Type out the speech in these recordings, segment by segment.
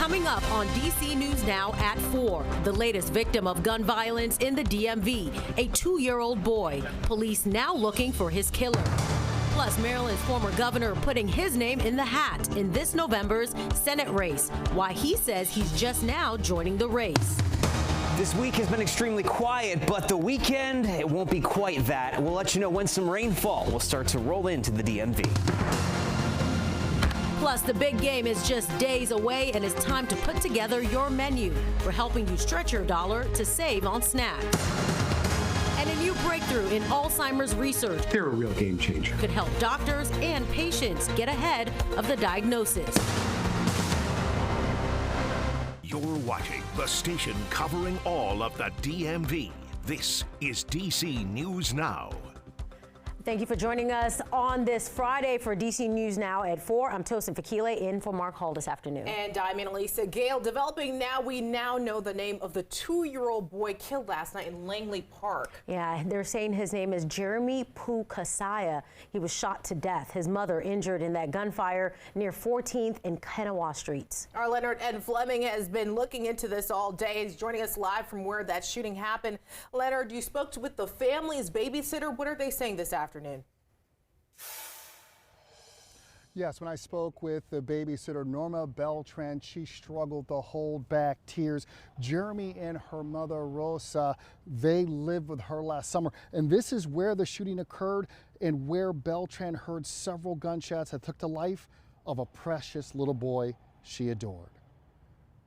Coming up on DC News Now at 4, the latest victim of gun violence in the DMV, a 2-year-old boy. Police now looking for his killer. Plus, Maryland's former governor putting his name in the hat in this November's Senate race. Why he says he's just now joining the race. This week has been extremely quiet, but the weekend, it won't be quite that. We'll let you know when some rainfall will start to roll into the DMV. Plus, the big game is just days away, and it's time to put together your menu. We're helping you stretch your dollar to save on snacks. And a new breakthrough in Alzheimer's research. They're a real game changer. Could help doctors and patients get ahead of the diagnosis. You're watching the station covering all of the DMV. This is DC News Now. Thank you for joining us on this Friday for DC News Now at 4. I'm Tosin Fakile in for Mark Hall this afternoon. And I'm Annalisa Gale. Developing now, we now know the name of the 2-year-old boy killed last night in Langley Park. Yeah, they're saying his name is Jeremy Poo Kasaya. He was shot to death. His mother injured in that gunfire near 14th and Kanawha Streets. Our Leonard N. Fleming has been looking into this all day. He's joining us live from where that shooting happened. Leonard, you spoke with the family's babysitter. What are they saying this afternoon? Yes, when I spoke with the babysitter, Norma Beltran, she struggled to hold back tears. Jeremy and her mother, Rosa, they lived with her last summer. And this is where the shooting occurred and where Beltran heard several gunshots that took the life of a precious little boy she adored.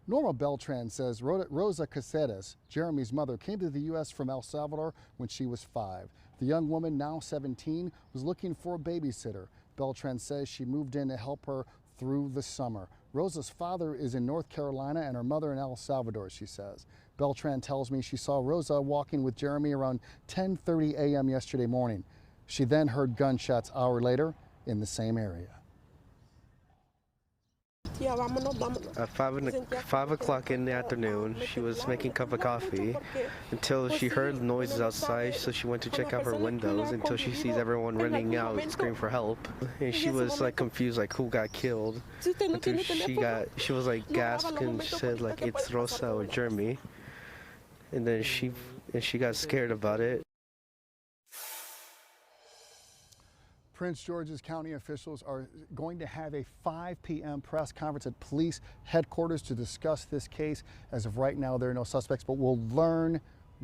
Norma Beltran says Rosa Caceres, Jeremy's mother, came to the U.S. from El Salvador when she was 5. The young woman, now 17, was looking for a babysitter. Beltran says she moved in to help her through the summer. Rosa's father is in North Carolina and her mother in El Salvador, she says. Beltran tells me she saw Rosa walking with Jeremy around 10:30 a.m. yesterday morning. She then heard gunshots an hour later in the same area. At 5 o'clock in the afternoon, she was making a cup of coffee until she heard noises outside, so she went to check out her windows until she sees everyone running out screaming for help. And she was like confused, like who got killed. Until she was like gasping, she said like it's Rosa or Jeremy. And then she got scared about it. Prince George's County officials are going to have a 5 p.m. press conference at police headquarters to discuss this case. As of right now, there are no suspects, but we'll learn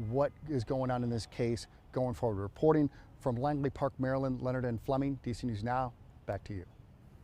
what is going on in this case going forward. Reporting from Langley Park, Maryland, Leonard N. Fleming, DC News Now. Back to you.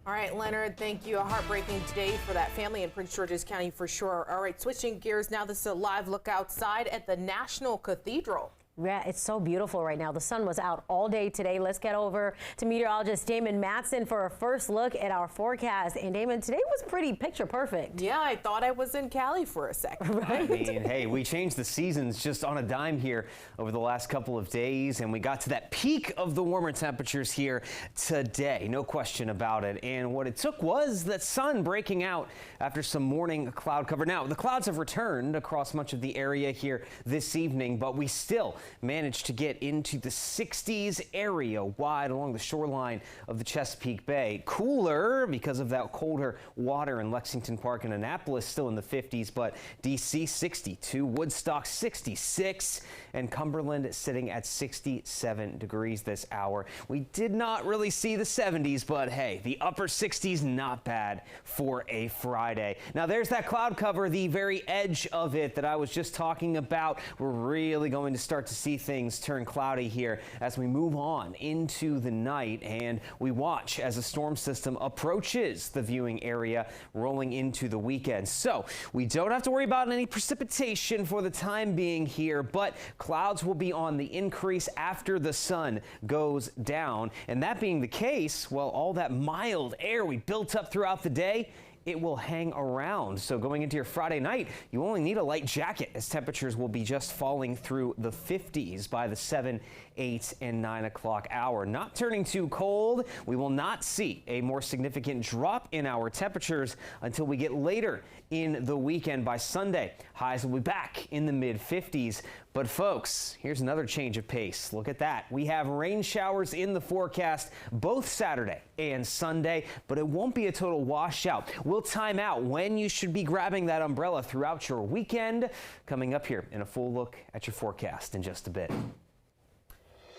All right, Leonard, thank you. A heartbreaking day for that family in Prince George's County for sure. All right, switching gears now. This is a live look outside at the National Cathedral. Yeah, it's so beautiful right now. The sun was out all day today. Let's get over to meteorologist Damon Matson for a first look at our forecast. And Damon, today was pretty picture perfect. Yeah, I thought I was in Cali for a second. Right? I mean, hey, we changed the seasons just on a dime here over the last couple of days, and we got to that peak of the warmer temperatures here today. No question about it. And what it took was that sun breaking out after some morning cloud cover. Now, the clouds have returned across much of the area here this evening, but we still managed to get into the 60s area wide along the shoreline of the Chesapeake Bay. Cooler because of that colder water in Lexington Park and Annapolis, still in the 50s, but DC 62, Woodstock 66, and Cumberland sitting at 67 degrees this hour. We did not really see the 70s, but hey, the upper 60s, not bad for a Friday. Now there's that cloud cover, the very edge of it that I was just talking about. We're really going to start to see things turn cloudy here as we move on into the night, and we watch as a storm system approaches the viewing area rolling into the weekend. So we don't have to worry about any precipitation for the time being here, but clouds will be on the increase after the sun goes down. And that being the case, well, all that mild air we built up throughout the day, it will hang around. So going into your Friday night, you only need a light jacket as temperatures will be just falling through the 50s by the 7, 8, and 9 o'clock hour. Not turning too cold. We will not see a more significant drop in our temperatures until we get later in the weekend. By Sunday, highs will be back in the mid 50s. But folks, here's another change of pace. Look at that. We have rain showers in the forecast both Saturday and Sunday, but it won't be a total washout. We'll time out when you should be grabbing that umbrella throughout your weekend. Coming up here in a full look at your forecast in just a bit.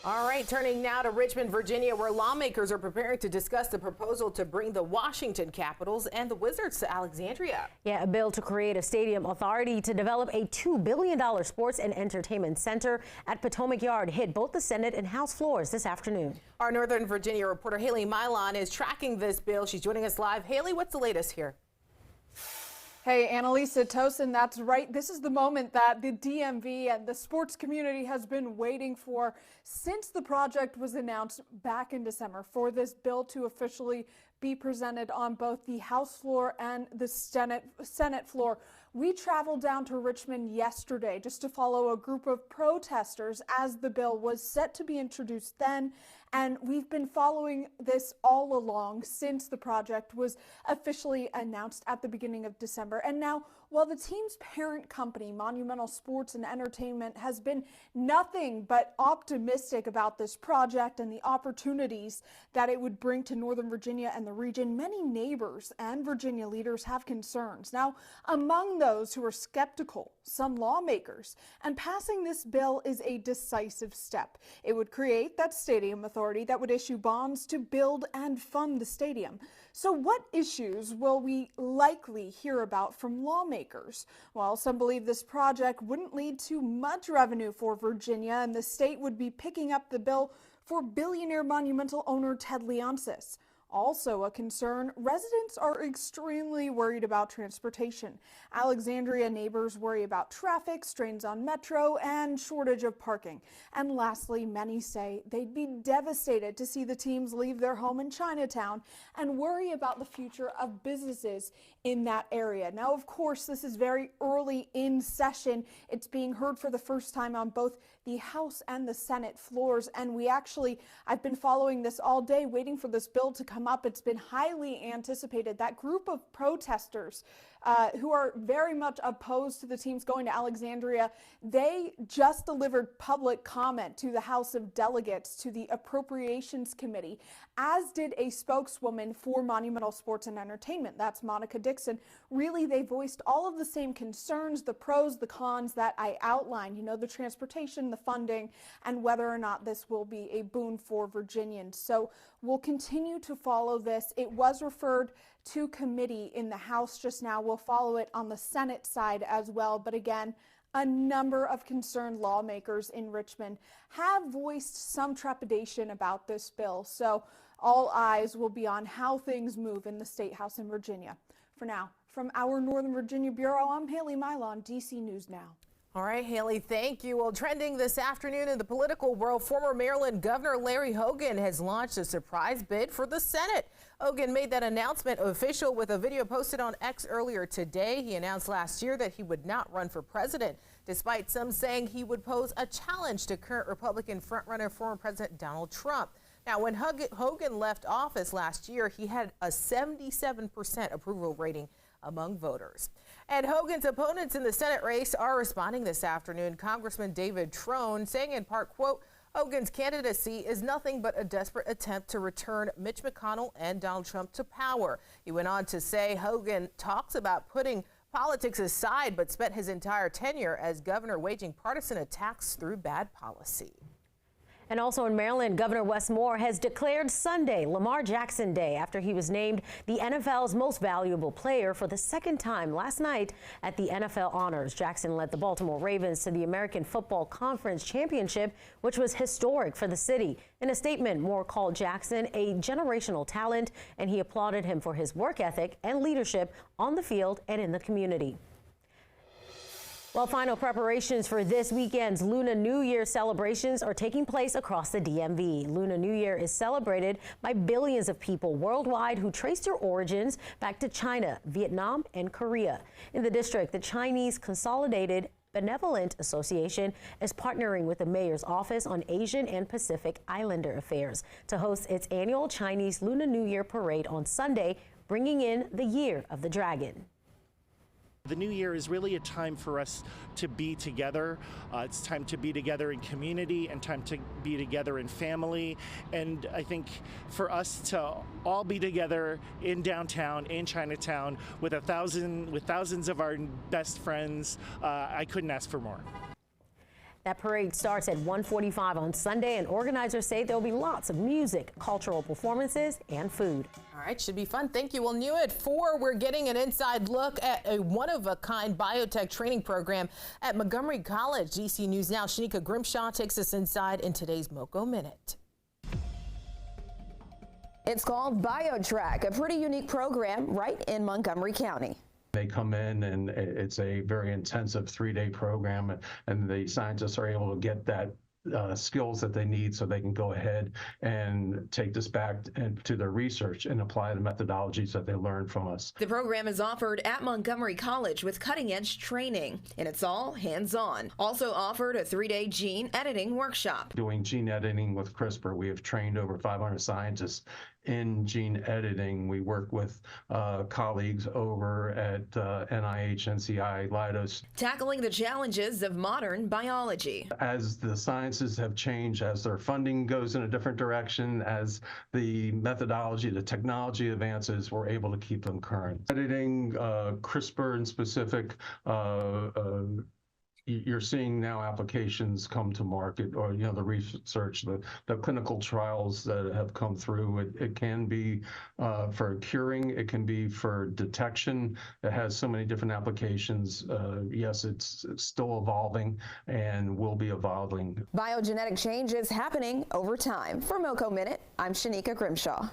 All right, turning now to Richmond, Virginia, where lawmakers are preparing to discuss the proposal to bring the Washington Capitals and the Wizards to Alexandria. Yeah, a bill to create a stadium authority to develop a $2 billion sports and entertainment center at Potomac Yard hit both the Senate and House floors this afternoon. Our Northern Virginia reporter Haley Milon is tracking this bill. She's joining us live. Haley, what's the latest here? Hey, Annalisa Tosin, that's right. This is the moment that the DMV and the sports community has been waiting for since the project was announced back in December for this bill to officially be presented on both the House floor and the Senate floor. We traveled down to Richmond yesterday just to follow a group of protesters as the bill was set to be introduced then. And we've been following this all along since the project was officially announced at the beginning of December. And now, while the team's parent company, Monumental Sports and Entertainment, has been nothing but optimistic about this project and the opportunities that it would bring to Northern Virginia and the region, many neighbors and Virginia leaders have concerns. Now, among those who are skeptical, some lawmakers, and passing this bill is a decisive step. It would create that stadium authority that would issue bonds to build and fund the stadium. So what issues will we likely hear about from lawmakers? Well, some believe this project wouldn't lead to much revenue for Virginia, and the state would be picking up the bill for billionaire Monumental owner Ted Leonsis. Also a concern, residents are extremely worried about transportation. Alexandria neighbors worry about traffic, strains on Metro, and shortage of parking. And lastly, many say they'd be devastated to see the teams leave their home in Chinatown and worry about the future of businesses in that area. Now, of course, this is very early in session. It's being heard for the first time on both the House and the Senate floors. And I've been following this all day, waiting for this bill to come up. It's been highly anticipated. That group of protesters who are very much opposed to the teams going to Alexandria, they just delivered public comment to the House of Delegates, to the Appropriations Committee, as did a spokeswoman for Monumental Sports and Entertainment. That's Monica Dixon. Really, they voiced all of the same concerns, the pros, the cons that I outlined, the transportation, the funding, and whether or not this will be a boon for Virginians. So we'll continue to follow this. It was referred to committee in the House just now. We'll follow it on the Senate side as well. But again, a number of concerned lawmakers in Richmond have voiced some trepidation about this bill. So all eyes will be on how things move in the State House in Virginia. For now, from our Northern Virginia Bureau, I'm Haley Milon, DC News Now. All right, Haley, thank you. Well, trending this afternoon in the political world, former Maryland Governor Larry Hogan has launched a surprise bid for the Senate. Hogan made that announcement official with a video posted on X earlier today. He announced last year that he would not run for president, despite some saying he would pose a challenge to current Republican frontrunner former President Donald Trump. Now, when Hogan left office last year, he had a 77% approval rating among voters. And Hogan's opponents in the Senate race are responding this afternoon. Congressman David Trone saying in part, quote, Hogan's candidacy is nothing but a desperate attempt to return Mitch McConnell and Donald Trump to power. He went on to say Hogan talks about putting politics aside, but spent his entire tenure as governor waging partisan attacks through bad policy. And also in Maryland, Governor Wes Moore has declared Sunday Lamar Jackson Day after he was named the NFL's most valuable player for the second time last night at the NFL Honors. Jackson led the Baltimore Ravens to the American Football Conference Championship, which was historic for the city. In a statement, Moore called Jackson a generational talent, and he applauded him for his work ethic and leadership on the field and in the community. Well, final preparations for this weekend's Lunar New Year celebrations are taking place across the DMV. Lunar New Year is celebrated by billions of people worldwide who trace their origins back to China, Vietnam, and Korea. In the district, the Chinese Consolidated Benevolent Association is partnering with the Mayor's Office on Asian and Pacific Islander Affairs to host its annual Chinese Lunar New Year parade on Sunday, bringing in the Year of the Dragon. The new year is really a time for us to be together. It's time to be together in community and time to be together in family. And I think for us to all be together in downtown, in Chinatown, with thousands of our best friends, I couldn't ask for more. That parade starts at 1:45 on Sunday, and organizers say there'll be lots of music, cultural performances, and food. All right, should be fun. Thank you. Well, new at 4, we're getting an inside look at a one-of-a-kind biotech training program at Montgomery College. DC News Now, Shanika Grimshaw takes us inside in today's MoCo Minute. It's called BioTrack, a pretty unique program right in Montgomery County. They come in and it's a very intensive 3-day program, and the scientists are able to get that skills that they need so they can go ahead and take this back to their research and apply the methodologies that they learned from us. The program is offered at Montgomery College with cutting-edge training, and it's all hands-on. Also offered a 3-day gene editing workshop. Doing gene editing with CRISPR, we have trained over 500 scientists in gene editing. We work with colleagues over at NIH, NCI, Leidos. Tackling the challenges of modern biology. As the sciences have changed, as their funding goes in a different direction, as the methodology, the technology advances, we're able to keep them current. Editing, CRISPR in specific, you're seeing now applications come to market, or the research, the clinical trials that have come through. It can be for curing, it can be for detection. It has so many different applications. Yes, it's still evolving and will be evolving. Biogenetic change is happening over time. For MoCo Minute, I'm Shanika Grimshaw.